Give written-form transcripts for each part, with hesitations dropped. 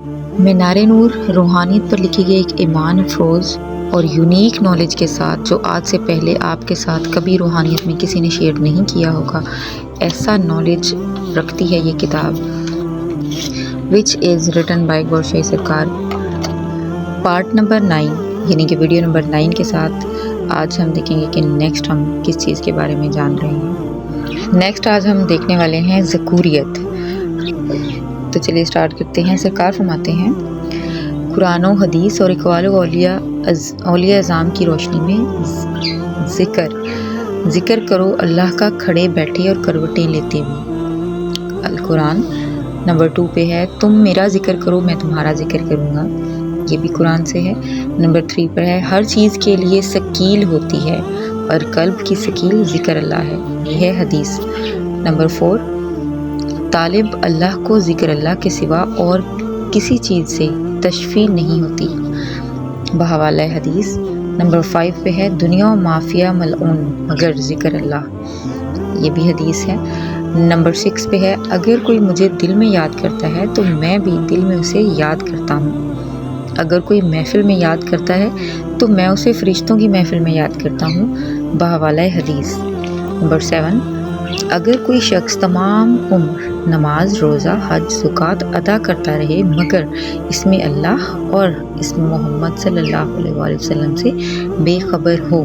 मीनार नूर रूहानियत पर लिखी गई एक ईमान अफरोज़ और यूनिक नॉलेज के साथ जो आज से पहले आपके साथ कभी रूहानियत में किसी ने शेयर नहीं किया होगा, ऐसा नॉलेज रखती है ये किताब, विच इज़ रिटन बाय गौरशाही सरकार। पार्ट नंबर 9 यानी कि वीडियो नंबर 9 के साथ आज हम देखेंगे कि नेक्स्ट हम किस चीज़ के बारे में जान रहे हैं। नेक्स्ट आज हम देखने वाले हैं ज़कूरियत। तो चलिए स्टार्ट करते हैं। सरकार फरमाते हैं, कुरान व हदीस और इक़वाल औलिया अज़ाम की रोशनी में ज़िक्र करो अल्लाह का खड़े बैठे और करवटें लेते हुए। अल कुरान नंबर 2 पे है, तुम मेरा ज़िक्र करो मैं तुम्हारा ज़िक्र करूँगा, ये भी कुरान से है। नंबर 3 पर है, हर चीज़ के लिए सकील होती है और कल्ब की सकील ज़िक्र अल्लाह है, ये है हदीस। नंबर 4, तालिब अल्लाह को ज़िक्र अल्लाह के सिवा और किसी चीज़ से तशफ़ी नहीं होती, बहवाला हदीस। नंबर 5 पे है, दुनिया और माफिया मलऊन मगर ज़िक्र अल्लाह, ये भी हदीस है। नंबर 6 पे है, अगर कोई मुझे दिल में याद करता है तो मैं भी दिल में उसे याद करता हूँ। अगर कोई महफिल में याद करता है तो मैं उसे फ़रिश्तों की महफिल में याद करता हूँ, बहवाला हदीस। नंबर 7, अगर कोई शख्स तमाम उम्र नमाज रोज़ा हज ज़कात अदा करता रहे मगर इसमें अल्लाह और इसमें मोहम्मद सल्लल्लाहु अलैहि वसल्लम से बेखबर हो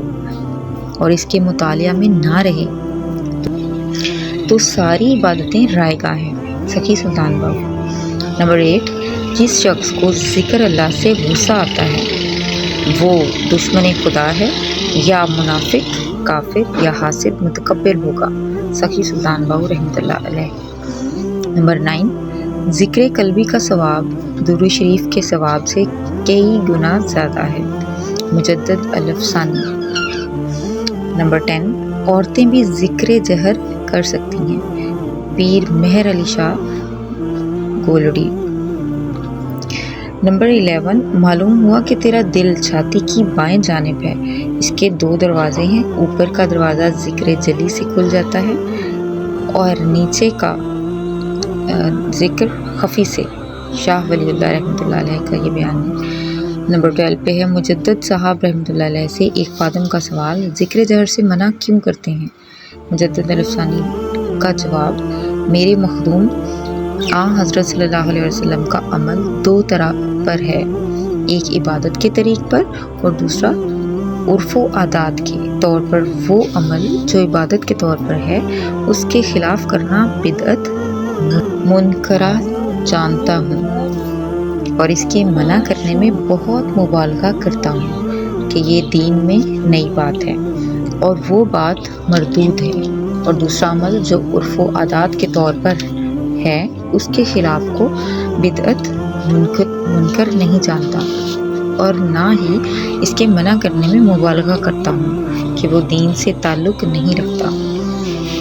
और इसके मुतालिया में ना रहे तो सारी इबादतें रायगा हैं, सखी सुल्तान बाबू। नंबर 8, जिस शख्स को ज़िक्र अल्लाह से गुस्सा आता है वो दुश्मन खुदा है या मुनाफिक काफिर या हासिद मुतकब्बिर होगा, सखी सुल्तान बाहू रहमतुल्लाह अलैह। नंबर 9, ज़िक्र कल्बी का सवाब दुरूद शरीफ के सवाब से कई गुना ज़्यादा है, मुजद्दद अल-अफ़सानी। नंबर 10, औरतें भी ज़िक्र जहर कर सकती हैं, पीर मेहर अली शाह गोलड़ी। नंबर 11, मालूम हुआ कि तेरा दिल छाती की बाएं जानिब है, इसके 2 दरवाजे हैं, ऊपर का दरवाज़ा ज़िक्र जली से खुल जाता है और नीचे का ज़िक्र खफ़ी से, शाह वलीउल्लाह रहमतुल्लाह अलैह का ये बयान है। नंबर 12 पे है, मुजद्दद साहब रहमतुल्लाह अलैह से एक खादिम का सवाल, ज़िक्र जहर से मना क्यों करते हैं? मुजद्दद अल-अफ़सानी का जवाब, मेरे मखदूम हज़रत सल्लल्लाहु अलैहि वसल्लम का अमल 2 तरह पर है, एक इबादत के तरीक़ पर और दूसरा उर्फ़ व आदात के तौर पर। वो अमल जो इबादत के तौर पर है उसके ख़िलाफ़ करना बिदअत मुनकरा जानता हूँ और इसके मना करने में बहुत मुबालगा करता हूँ कि ये दीन में नई बात है और वो बात मरदूद है, और दूसरा अमल जो उर्फ़ व आदात के तौर पर है उसके ख़िलाफ़ को बिदअत मुनकर नहीं जानता और ना ही इसके मना करने में मुबालगा करता हूँ कि वो दीन से ताल्लुक़ नहीं रखता।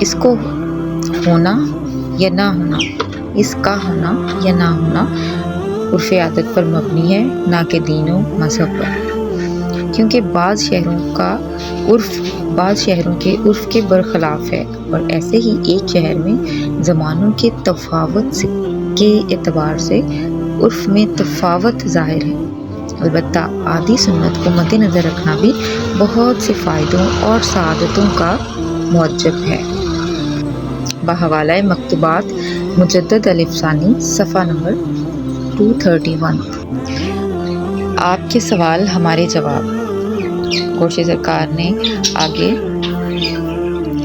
इसको होना या ना होना, इसका होना या ना होना उर्फ़ आदत पर मबनी है, ना कि दीन व मज़हब पर, क्योंकि बाज़ शहरों के उर्फ़ के बरख़िलाफ़ है और ऐसे ही एक शहर में ज़मानों के तफ़ावत के एतबार से उर्फ़ में तफ़ावत ज़ाहिर है। अलबत्ता आदि सुन्नत को मद्देनज़र रखना भी बहुत से फ़ायदों और सआदतों का मौजब है, बहवाला मकतूबात मुजद्दद अल-अफ़सानी सफ़ा नंबर 231। आपके सवाल हमारे जवाब। गौरशाही सरकार ने आगे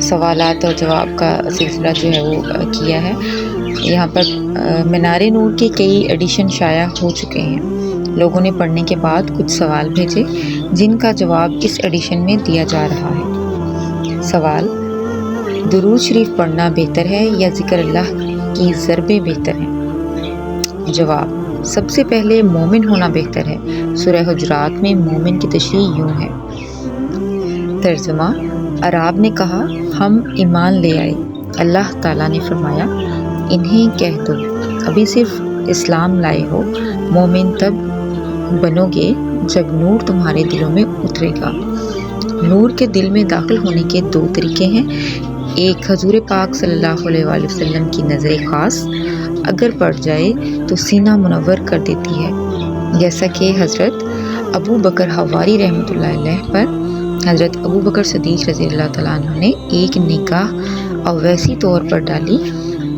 सवालात और जवाब का सिलसिला जो है वो किया है। यहाँ पर मीनार नूर के कई एडिशन शाया हो चुके हैं। लोगों ने पढ़ने के बाद कुछ सवाल भेजे जिनका जवाब इस एडिशन में दिया जा रहा है। सवाल, दुरूद शरीफ पढ़ना बेहतर है या ज़िक्र अल्लाह की ज़रबें बेहतर हैं? जवाब, सबसे पहले मोमिन होना बेहतर है। सूरह हुजरात में मोमिन की तशरीह यूँ है। तर्जुमा, अराब ने कहा हम ईमान ले आए, अल्लाह ताला ने फरमाया इन्हें कह दो अभी सिर्फ इस्लाम लाए हो, मोमिन तब बनोगे जब नूर तुम्हारे दिलों में उतरेगा। नूर के दिल में दाखिल होने के 2 तरीके हैं, एक हजूर पाक सल्लल्लाहु अलैहि वसल्लम की नज़र ख़ास اگر پڑ جائے تو سینہ منور کر دیتی ہے، جیسا کہ حضرت ابو بکر حواری رحمۃ اللہ علیہ پر حضرت ابو بکر صدیق رضی اللہ تعالیٰ عنہ نے ایک نگاہ اویسی طور پر ڈالی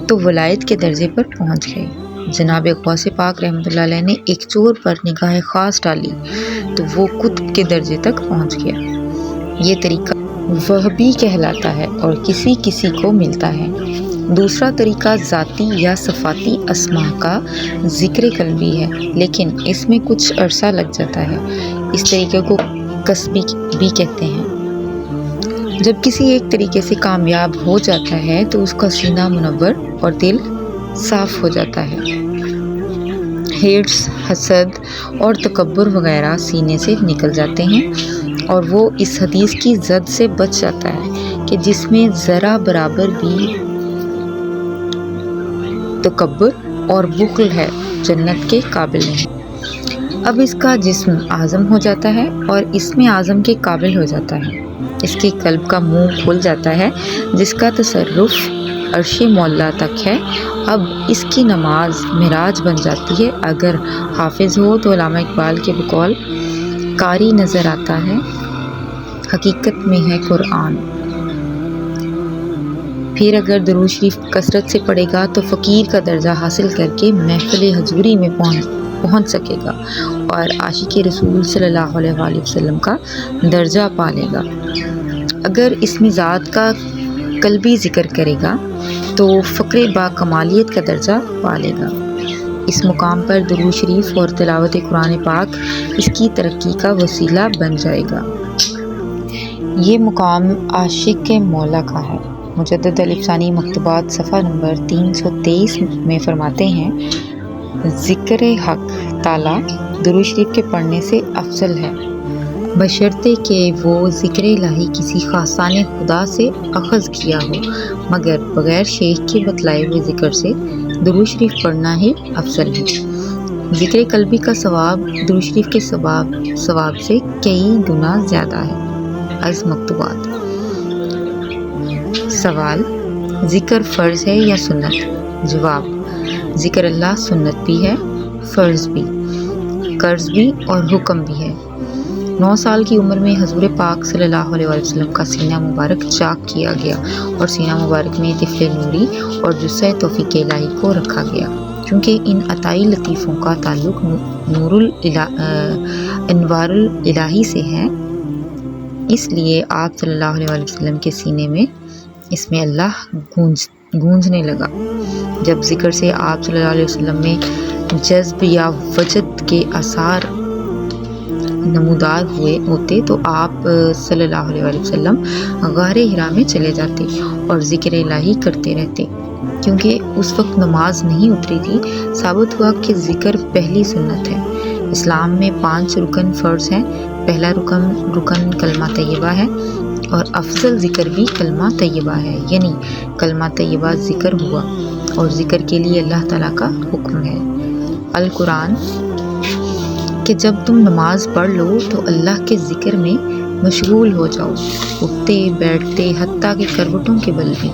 تو ولایت کے درجے پر پہنچ گئے۔ جناب غوث پاک رحمۃ اللہ علیہ نے ایک چور پر نگاہ خاص ڈالی تو وہ قطب کے درجے تک پہنچ گیا۔ یہ طریقہ وہبی کہلاتا ہے اور کسی کسی کو ملتا ہے۔ دوسرا طریقہ ذاتی یا صفاتی اسماء کا ذکر قلبی ہے، لیکن اس میں کچھ عرصہ لگ جاتا ہے۔ اس طریقے کو کسبی بھی کہتے ہیں۔ جب کسی ایک طریقے سے کامیاب ہو جاتا ہے تو اس کا سینہ منور اور دل صاف ہو جاتا ہے۔ ہرس، حسد اور تکبر وغیرہ سینے سے نکل جاتے ہیں اور وہ اس حدیث کی زد سے بچ جاتا ہے کہ جس میں ذرا برابر بھی تکبر اور بخل ہے، جنت کے قابل نہیں۔ اب اس کا جسم اعظم ہو جاتا ہے اور اس میں اعظم کے قابل ہو جاتا ہے۔ اس کے قلب کا منہ کھل جاتا ہے جس کا تصرف عرش مولا تک ہے۔ اب اس کی نماز معراج بن جاتی ہے۔ اگر حافظ ہو تو علامہ اقبال کے بقول قاری نظر آتا ہے، حقیقت میں ہے قرآن۔ پھر اگر درود شریف کثرت سے پڑھے گا تو فقیر کا درجہ حاصل کر کے محفل حضوری میں پہنچ سکے گا اور عاشق رسول صلی اللہ علیہ وآلہ وسلم کا درجہ پا لے گا۔ اگر اس میں ذات کا قلبی ذکر کرے گا تو فقر با کمالیت کا درجہ پا لے گا۔ اس مقام پر درود شریف اور تلاوت قرآن پاک اس کی ترقی کا وسیلہ بن جائے گا۔ یہ مقام عاشق کے مولا کا ہے۔ مجدد الف ثانی مکتوبات صفحہ نمبر 323 میں فرماتے ہیں، ذکر حق تعالی درود شریف کے پڑھنے سے افضل ہے، بشرطے کہ وہ ذکر الہی کسی خاصان خدا سے اخذ کیا ہو، مگر بغیر شیخ کے بتلائے ہوئے ذکر سے درود شریف پڑھنا ہی افضل ہے۔ ذکر قلبی کا ثواب درود شریف کے ثواب سے کئی گنا زیادہ ہے۔ از مکتوبات۔ سوال: ذکر فرض ہے یا سنت؟ جواب: ذکر اللہ سنت بھی ہے، فرض بھی، قرض بھی اور حکم بھی ہے۔ 9 سال کی عمر میں حضور پاک صلی اللہ علیہ وسلم کا سینہ مبارک چاک کیا گیا اور سینہ مبارک میں طفل نوری اور جثہ توفیق الہی کو رکھا گیا۔ چونکہ ان عطائی لطیفوں کا تعلق انوار الہی سے ہے، اس لیے آپ صلی اللہ علیہ وسلم کے سینے میں اس میں اللہ گونجنے لگا۔ جب ذکر سے آپ صلی اللہ علیہ وسلم میں جذب یا وجد کے آثار نمودار ہوتے تو آپ صلی اللہ علیہ وسلم غار حرا میں چلے جاتے اور ذکر الہی کرتے رہتے۔ کیونکہ اس وقت نماز نہیں اتری تھی، ثابت ہوا کہ ذکر پہلی سنت ہے۔ اسلام میں 5 رکن فرض ہیں۔ پہلا رکن کلمہ طیبہ ہے اور افضل ذکر بھی کلمہ طیبہ ہے، یعنی کلمہ طیبہ ذکر ہوا اور ذکر کے لیے اللہ تعالیٰ کا حکم ہے۔ القرآن کہ جب تم نماز پڑھ لو تو اللہ کے ذکر میں مشغول ہو جاؤ، اٹھتے بیٹھتے حتیٰ کہ کروٹوں کے بل بھی۔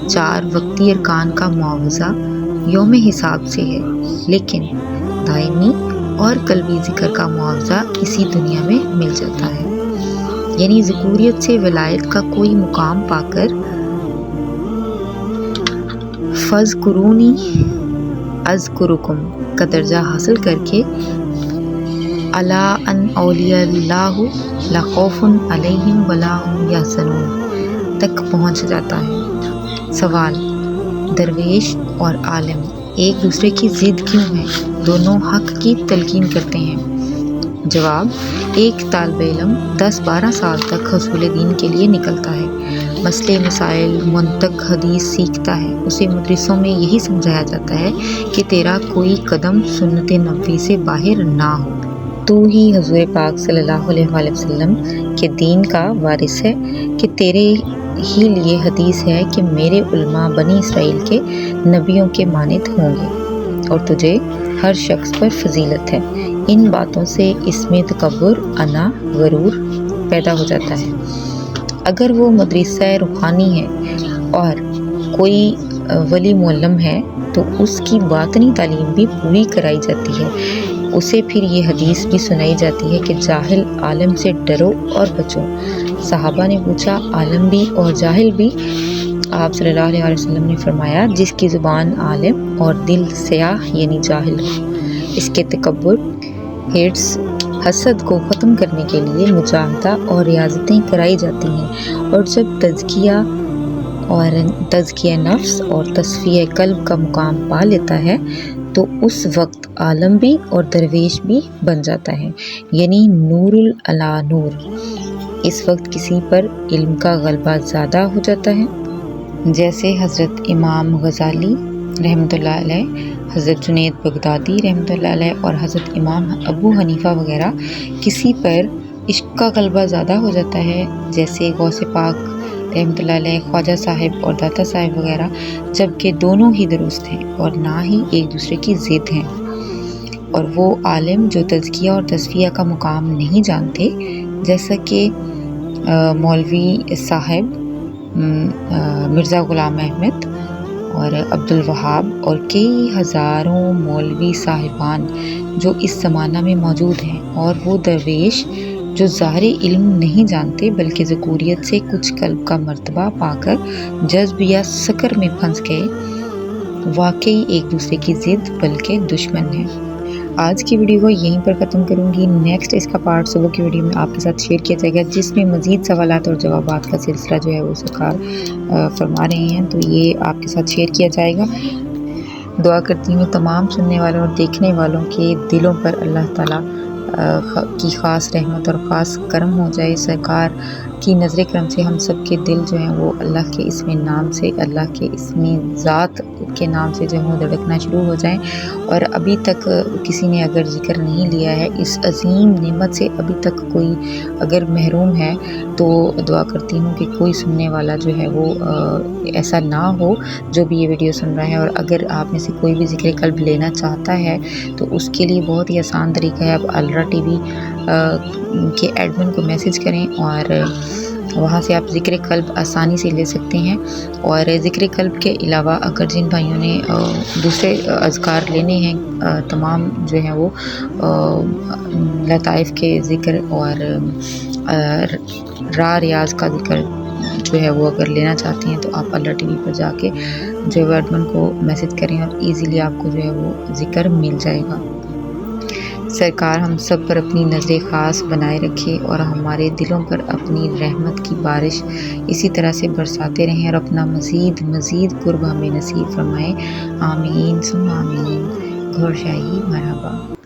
4 وقتی ارکان کا معاوضہ یوم حساب سے ہے، لیکن دائمی اور قلبی ذکر کا معاوضہ اسی دنیا میں مل جاتا ہے۔ یعنی ذکوریت سے ولایت کا کوئی مقام پا کر فاذکرونی اذکرکم کا درجہ حاصل کر کے الا ان اولیاء اللہ لا خوف علیہم ولا هم یحزنون تک پہنچ جاتا ہے۔ سوال: درویش اور عالم ایک دوسرے کی ضد کیوں ہے؟ دونوں حق کی تلقین کرتے ہیں۔ جواب: ایک طالب علم 10-12 سال تک حصول دین کے لیے نکلتا ہے، مسئلے مسائل منطق حدیث سیکھتا ہے، اسے مدرسوں میں یہی سمجھایا جاتا ہے کہ تیرا کوئی قدم سنت نبوی سے باہر نہ ہو، تو ہی حضور پاک صلی اللہ علیہ وآلہ وسلم کے دین کا وارث ہے، کہ تیرے ہی لیے حدیث ہے کہ میرے علماء بنی اسرائیل کے نبیوں کے مانند ہوں گے اور تجھے ہر شخص پر فضیلت ہے۔ ان باتوں سے اس میں تکبر، انا، غرور پیدا ہو جاتا ہے۔ اگر وہ مدرسہ روحانی ہے اور کوئی वली मुअल्लम है तो उसकी बातनी तालीम भी पूरी कराई जाती है। उसे फिर ये हदीस भी सुनाई जाती है कि जाहिल आलिम से डरो और बचो। सहाबा ने पूछा, आलिम भी और जाहिल भी? आप सल्लल्लाहु अलैहि वसल्लम ने फरमाया, जिसकी ज़ुबान आलिम और दिल स्याह यानी जाहिल हो। इसके तकब्बुर, हिर्स, हसद को ख़त्म करने के लिए मुजाहिदा और रियाज़तें कराई जाती हैं, और जब तज़किया नफ्स और तस्फ़िया कल्ब का मुकाम पा लेता है तो उस वक्त आलम भी और दरवेश भी बन जाता है, यानी नूरुल अला नूर। इस वक्त किसी पर इल्म का गलबा ज़्यादा हो जाता है, जैसे हज़रत इमाम गज़ाली रहमतुल्लाह अलैह, हज़रत जुनैद बगदादी रहमतुल्लाह अलैह और हज़रत इमाम अबू हनीफ़ा वगैरह। किसी पर इश्क का गलबा ज़्यादा हो जाता है, जैसे गौसे पाक रहमतुल्लाह अलैह, ख्वाजा साहिब और दाता साहिब वगैरह, जबकि दोनों ही दुरुस्त हैं और ना ही एक दूसरे की ज़िद हैं। और वो आलिम जो तज़किया और तस्फ़िया का मुकाम नहीं जानते, जैसा कि मौलवी साहिब मिर्ज़ा ग़ुलाम अहमद और अब्दुल वहाब और कई हज़ारों मौलवी साहिबान जो इस ज़माना में मौजूद हैं, और वो दरवेश जो ज़ाहिर इल्म नहीं जानते बल्कि ज़कूरियत से कुछ कल्ब का मर्तबा पाकर जज्ब या सकर में फंस गए, वाकई एक दूसरे की ज़िद बल्कि दुश्मन है। आज की वीडियो को यहीं पर ख़त्म करूँगी। नेक्स्ट इसका पार्ट सुबह की वीडियो में आपके साथ शेयर किया जाएगा, जिसमें मज़ीद सवालात और जवाबात का सिलसिला जो है वो सरकार फरमा रहे हैं, तो ये आपके साथ शेयर किया जाएगा। दुआ करती हूँ तमाम सुनने वालों और देखने वालों के दिलों पर अल्लाह ताला की ख़ास रहमत और ख़ास करम हो जाए। सरकार की नज़र करम से हम सब के दिल जो हैं वो अल्लाह के इसमें नाम से, अल्लाह के इसमें ज़ात के नाम से जो है वो धड़कना शुरू हो जाएं। और अभी तक किसी ने अगर जिक्र नहीं लिया है इस अजीम नेमत से, अभी तक कोई अगर महरूम है, तो दुआ करती हूँ कि कोई सुनने वाला जो है वो ऐसा ना हो जो भी ये वीडियो सुन रहा है। और अगर आप में से कोई भी ज़िक्र कल्ब लेना चाहता है तो उसके लिए बहुत ही आसान तरीका है, आप अलरा टीवी के एडमिन को मैसेज करें और वहाँ से आप ज़िक्र कल्ब आसानी से ले सकते हैं। और ज़िक्र कल्ब के अलावा अगर जिन भाइयों ने दूसरे अज़कार लेने हैं, तमाम जो हैं वो लताइफ़ के ज़िक्र और रियाज़ का ज़िक्र जो है वो अगर लेना चाहते हैं, तो आप अल्लाह टीवी पर जाके जो है एडमिन को मैसेज करें और इजीली आपको जो है वो ज़िक्र मिल जाएगा। सरकार हम सब पर अपनी नज़र ख़ास बनाए रखे और हमारे दिलों पर अपनी रहमत की बारिश इसी तरह से बरसाते रहें और अपना मज़ीद कुर्ब हमें नसीब फरमाएं। आमीन सुम्मा आमीन। घोर शाही मरहबा।